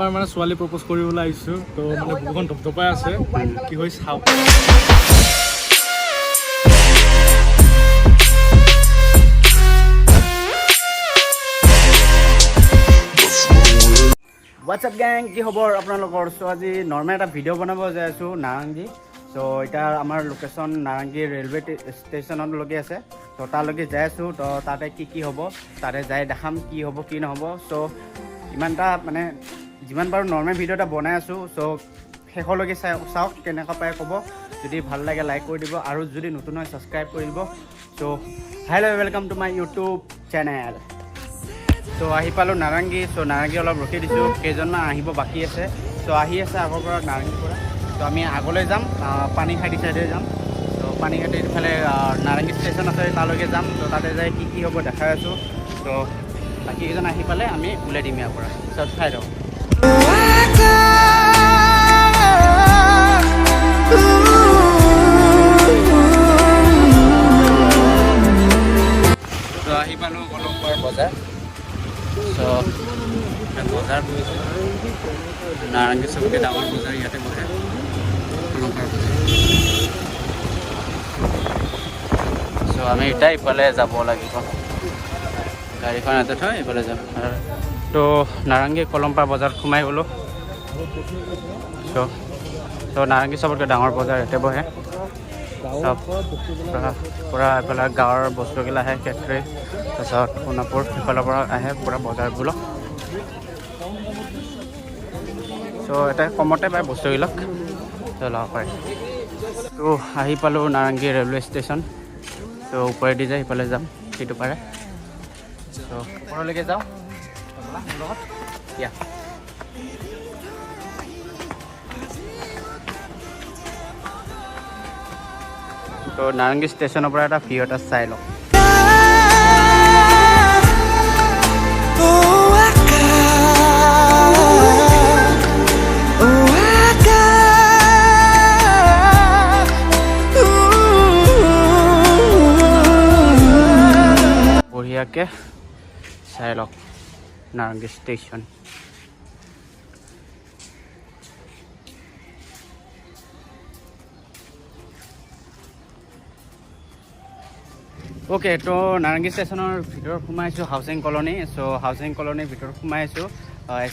বাৰ মানে ছোৱালী প্ৰপ'জ কৰিবলৈ আহিছোঁ তো মানে বুকুখন ধপধপাই আছে কি হৈ চাওঁ হোৱাটছআপ গেং কি খবৰ আপোনালোকৰ চ' আজি নৰ্মেল এটা ভিডিঅ' বনাব যাই আছোঁ নাৰেংগী চ' এতিয়া আমাৰ লোকেশ্যন নাৰেংগী ৰেলৱে ষ্টেচনলৈকে আছে ত' তালৈকে যাই আছোঁ তো তাতে কি হ'ব তাতে যাই দেখাম কি হ'ব কি নহ'ব চ' ইমান এটা মানে যিমান পাৰোঁ নৰ্মেল ভিডিঅ' এটা বনাই আছোঁ চ' শেষলৈকে চাওক কেনেকুৱা পাই ক'ব যদি ভাল লাগে লাইক কৰি দিব আৰু যদি নতুন হয় ছাবস্ক্ৰাইব কৰি দিব so' hello' welcome to my YouTube channel so' আহি পালোঁ নাৰেংগী চ' নাৰেংগী অলপ ৰখি দিছোঁ কেইজনমান আহিব বাকী আছে চ' আহি আছে আগৰ পৰা নাৰেংগীৰ পৰা চ' আমি আগলৈ যাম পানীখাইটি চাইডে যাম চ' পানীখাইটিৰ ইফালে নাৰেংগী ষ্টেচন আছে তালৈকে যাম চ' তাতে যাই কি হ'ব দেখাই আছোঁ চ' বাকীকেইজন আহি পালে আমি ওলাই দিম ইয়াৰ পৰা চ' চাই দিওঁ চ' আহি পালোঁ কলমপাৰ বজাৰ চ' বজাৰ বহিছে নাৰেংগী চবতকৈ ডাঙৰ বজাৰ ইয়াতে বহে কলমপাৰ বজাৰ চ' আমি এতিয়া ইফালে যাব লাগিব গাড়ীখন ইয়াতে থৈ ইফালে যাম তো নাৰেংগী কলমপাৰ বজাৰত সোমাই গ'লোঁ চ' নাৰেংগী চবতকৈ ডাঙৰ বজাৰ ইয়াতে বহে চব পূৰা এইফালে গাঁৱৰ বস্তুগিলা আহে ফেক্টৰী তাৰপিছত সোণাপুৰ সিফালৰ পৰা আহে পূৰা বজাৰবিলাক চ' এটা কমতে পায় বস্তুবিলাক চ' ল'ব পাৰে তো আহি পালোঁ নাৰেংগী ৰেলৱে ষ্টেচন চ' ওপৰেদি যায় সিফালে যাম সেইটো পাৰে চ' ওপৰলৈকে যাওঁ মোৰ লগত দিয়া তো নাৰেংগী ষ্টেচনৰ পৰা এটা ভিউ এটা চাই লওঁ বঢ়িয়াকৈ চাই লওক নাৰেংগী ষ্টেচন অ'কে তো নাৰেংগী ষ্টেচনৰ ভিতৰত সোমাইছোঁ হাউচিং কলনী চ' হাউচিং কলনীৰ ভিতৰত সোমাইছোঁ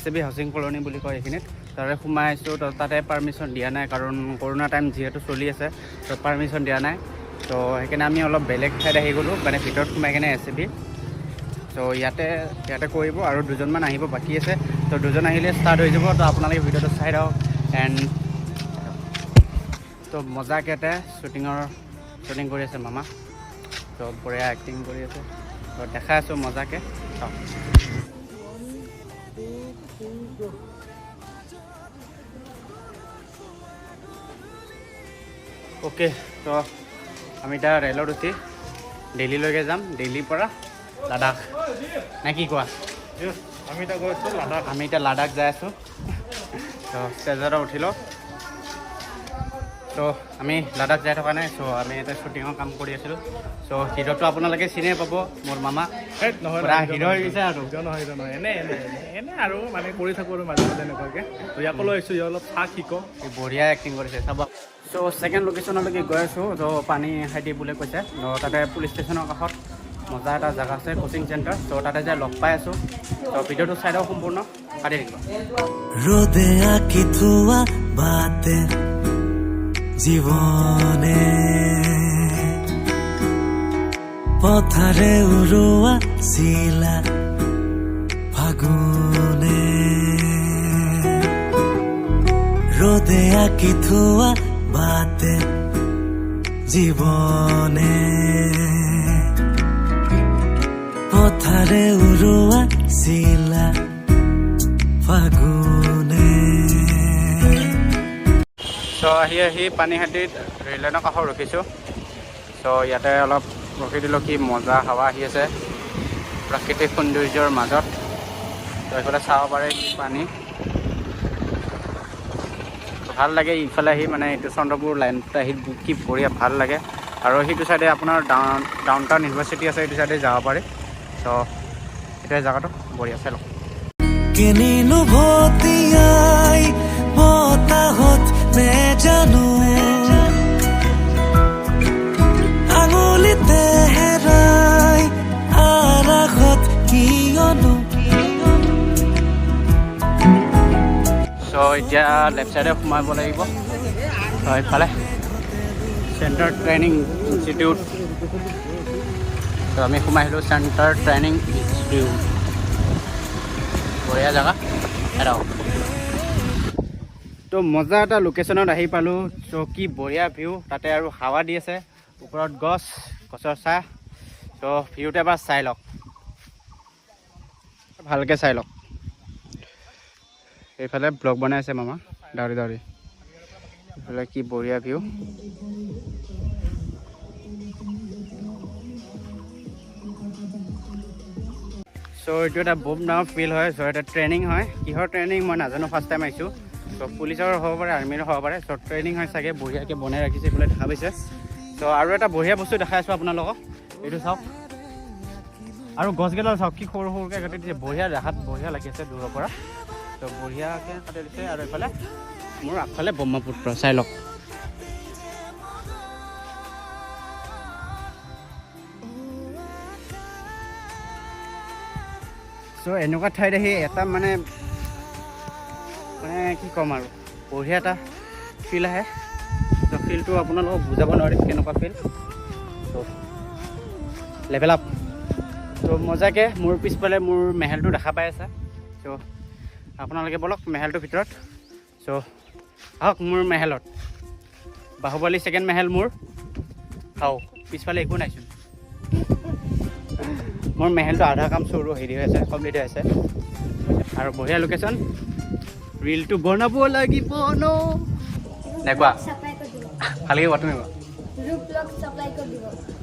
SAB হাউচিং কলনী বুলি কয় এইখিনিত তাতে সোমাইছোঁ তো তাতে পাৰ্মিশ্যন দিয়া নাই কাৰণ কৰোণা টাইম যিহেতু চলি আছে তো পাৰ্মিশ্যন দিয়া নাই তো সেইকাৰণে আমি অলপ বেলেগ ঠাইত আহি গ'লোঁ মানে ভিতৰত সোমাই কিনে SAB তো ইয়াতে কৰিব আৰু দুজনমান আহিব বাকী আছে তো দুজন আহিলে ষ্টাৰ্ট হৈ যাব তো আপোনালোকে ভিডিঅ'টো চাই দিয়ক এণ্ড তো মজাকৈ এটা শ্বুটিং কৰি আছে মামা তো বঢ়িয়া এক্টিং কৰি আছে তো দেখাই আছোঁ মজাকৈ চাওক অ'কে তো আমি এতিয়া ৰেলত উঠি দিল্লীলৈকে যাম দিল্লীৰ পৰা লাডাখ নে কি কোৱা আমি এতিয়া গৈ আছোঁ লাডাখ আমি এতিয়া লাডাখ যাই আছোঁ তো ষ্টেজত উঠিলোঁ তো আমি লাডাখ যাই থকা নাই চ' আমি এটা শ্বুটিঙৰ কাম কৰি আছিলোঁ চ' হিৰোটো আপোনালোকে চিনিয়ে পাব মোৰ মামা নহয় হিৰো হৈ গৈছে আৰু নহয় এনে আৰু মানে কৰি থাকোঁ আৰু মাজে মাজে এনেকুৱাকৈ তো ইয়াকো লৈ আহিছোঁ অলপ চাহ শিকক বঢ়িয়া এক্টিং কৰিছে চাব চ' ছেকেণ্ড লোকেশ্যনলৈকে গৈ আছোঁ ত' পানীখাইটি বুলি কৈছে তাতে পুলিচ ষ্টেচনৰ কাষত মজা এটা জেগা আছে কোচিং চেণ্টাৰ ত' তাতে যাই লগ পাই আছোঁ ত' ভিডিঅ'টো চাই দিয়ক সম্পূৰ্ণ কাটি থাকিব রোদে আঁকি থোয়া বাতে জীবনে পথারে উড়োয়া শিলা ফাগুনে রোদে আঁকি থোয়া বাতে জীবনে পথারে উড়োয়া শিলা ফাগুনে চ' আহি পানীখাইটিত ৰেল লাইনৰ কাষত ৰখিছোঁ চ' ইয়াতে অলপ ৰখি দিলোঁ কি মজা হাৱা আহি আছে প্ৰাকৃতিক সৌন্দৰ্যৰ মাজত ত' এইফালে চাব পাৰে পানী ভাল লাগে ইফালে আহি মানে এইটো চন্দ্ৰপুৰ লাইনটো আহি কি বঢ়িয়া ভাল লাগে আৰু সেইটো চাইডে আপোনাৰ ডাউন টাউন ইউনিভাৰ্চিটি আছে এইটো চাইডে যাব পাৰে চ' এতিয়া জেগাটো বঢ়িয়া চাই লওক কিনিলো ভতিয়াই বতাহত নেজানো আঙুলিতে হেৰাই আৰাখত কিয়নো সো এতিয়া লেফ্ট চাইডে সোমাব লাগিব তো এইফালে চেণ্টাৰ ট্ৰেইনিং ইনষ্টিটিউট তো আমি সোমাই আহিলোঁ চেণ্টাৰ ট্ৰেইনিং ইনষ্টিটিউট বঢ়িয়া জেগা এৰাও তো মজা এটা লোকেশ্যনত আহি পালোঁ চ' কি বঢ়িয়া ভিউ তাতে আৰু হাৱা দি আছে ওপৰত গছৰ ছাঁ তো ভিউটো এবাৰ চাই লওক ভালকৈ চাই লওক এইফালে ব্লগ বনাই আছে মামা দাউৰি দাউৰি এইফালে কি বঢ়িয়া ভিউ চ' এইটো এটা বোম ডাঙৰ ফিল্ড হয় চ' এটা ট্ৰেইনিং হয় কিহৰ ট্ৰেইনিং মই নাজানো ফাৰ্ষ্ট টাইম আহিছোঁ চ' পুলিচৰ হ'ব পাৰে আৰ্মিৰো হ'ব পাৰে চ' ট্ৰেইনিং হয় চাগে বঢ়িয়াকৈ বনাই ৰাখিছে এইফালে দেখা পাইছে চ' আৰু এটা বঢ়িয়া বস্তু দেখাই আছোঁ আপোনালোকক এইটো চাওক আৰু গছকেইডাল চাওক কি সৰু সৰুকৈ কাটি দিছে বঢ়িয়া দেখাত বঢ়িয়া লাগি আছে দূৰৰ পৰা ত' বঢ়িয়াকৈ কাটি দিছে আৰু এইফালে মোৰ আগফালে ব্ৰহ্মপুত্ৰ চাই লওক চ' এনেকুৱা ঠাইত আহি এটা মানে কি ক'ম আৰু বঢ়িয়া এটা ফিল আহে ত' ফিলটো আপোনালোকক বুজাব নোৱাৰিম কেনেকুৱা ফিল ত' লেভেল আপ ত' মজাকৈ মোৰ পিছফালে মোৰ মেহেলটো দেখা পাই আছে চ' আপোনালোকে বলক মেহেলটোৰ ভিতৰত চ' আহক মোৰ মেহেলত বাহুবলী ছেকেণ্ড মেহেল মোৰ আহক পিছফালে একো নাইচোন মোৰ মেহেলটো আধা কাম চৰু হেৰি হৈ আছে কমপ্লিট হৈ আছে আৰু বঢ়িয়া লোকেশ্যন ৰিলটো বনাব লাগিব ন নেকুৱা ভালকৈ কোৱা তুমি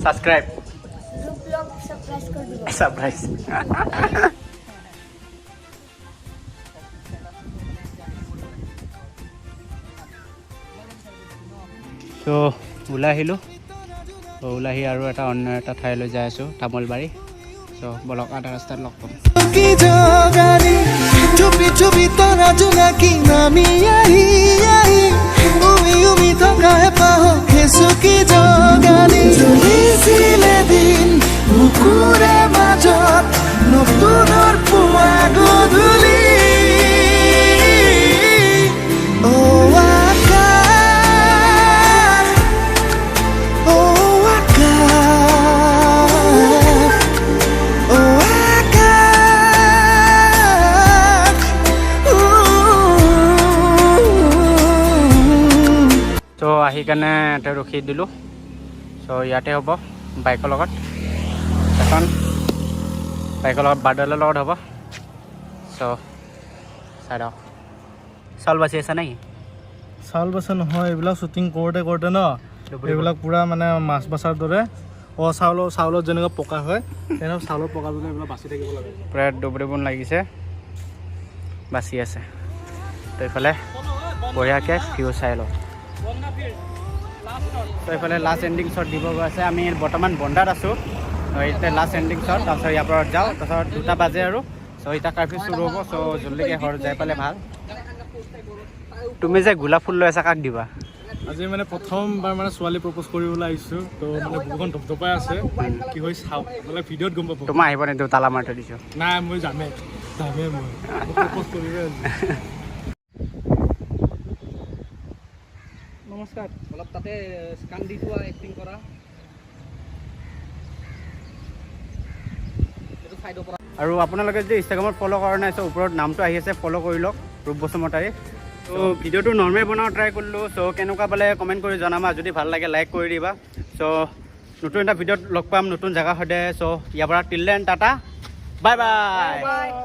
ছাবস্ক্ৰাইব ছাৰপ্ৰাইজ চ' ওলাই আহিলোঁ ওলাই আহি আৰু এটা অন্য এটা ঠাইলৈ যাই আছোঁ তামোলবাৰী চ' বলক আধা ৰাস্তাত লগ পাম চুপি চুপি তৰা জোনাকী নামি আহি আহি উমি উমি থকা হেঁপাহ হেঁচুকি জগালি চলিছিলে দিন বুকুৰে মাজত নতুনৰ পুৱা গধূলি আহি কাৰণে এটা ৰখি দিলোঁ চ' ইয়াতে হ'ব বাইকৰ লগত এখন বাইকৰ লগত বাৰ্ডালৰ লগত হ'ব চ' চাই দিয়ক চাউল বাচি আছে নেকি চাউল বাচা নহয় এইবিলাক শ্বুটিং কৰোঁতে কৰোঁতে ন এইবিলাক পূৰা মানে মাছ বাচাৰ দৰে চাউলত যেনেকুৱা পকা হয় তেনেকুৱা চাউলৰ পকা দৰে এইবিলাক বাচি থাকিব লাগে পূৰা ডুবৰিবন লাগিছে বাচি আছে তো এইফালে বঢ়িয়াকৈ ভিউ চাই লওঁ তো এইফালে লাষ্ট এণ্ডিং শ্বট দিব গৈ আছে আমি বৰ্তমান বন্ধাত আছোঁ এতিয়া লাষ্ট এণ্ডিং শ্বট তাৰপিছত ইয়াৰ পৰা যাওঁ তাৰপিছত 2টা বাজে আৰু চ' এতিয়া কাৰ্ফিউ চুৰু হ'ব চ' জলদিকৈ ঘৰ যাই পালে ভাল তুমি যে গোলাপ ফুল লৈ আছা কাক দিবা আজি মানে প্ৰথমবাৰ মানে ছোৱালী প্ৰপ'জ কৰিবলৈ আহিছোঁ তো মানে বুকুখন ধপধপাই আছে কি হৈ চাওক মানে ভিডিঅ'ত গম পাব তোমাৰ আহিব নিদিওঁ তালা মাৰি থৈ দিছোঁ নাই মই যামেই মই প্ৰপ'জ কৰিবই নমস্কাৰ অলপ তাতে স্কান দি থোৱা এক্টিং কৰা আৰু আপোনালোকে যদি ইনষ্টাগ্ৰামত ফ'ল' কৰা নাই চ' ওপৰত নামটো আহি আছে ফ'ল' কৰি লওক ৰূপ বসুমতাৰী চ' ভিডিঅ'টো নৰ্মেল বনাব ট্ৰাই কৰিলোঁ চ' কেনেকুৱা পালে কমেণ্ট কৰি জনাবা যদি ভাল লাগে লাইক কৰি দিবা চ' নতুন এটা ভিডিঅ'ত লগ পাম নতুন জেগা সৈতে চ' ইয়াৰ পৰা till then tata bye bye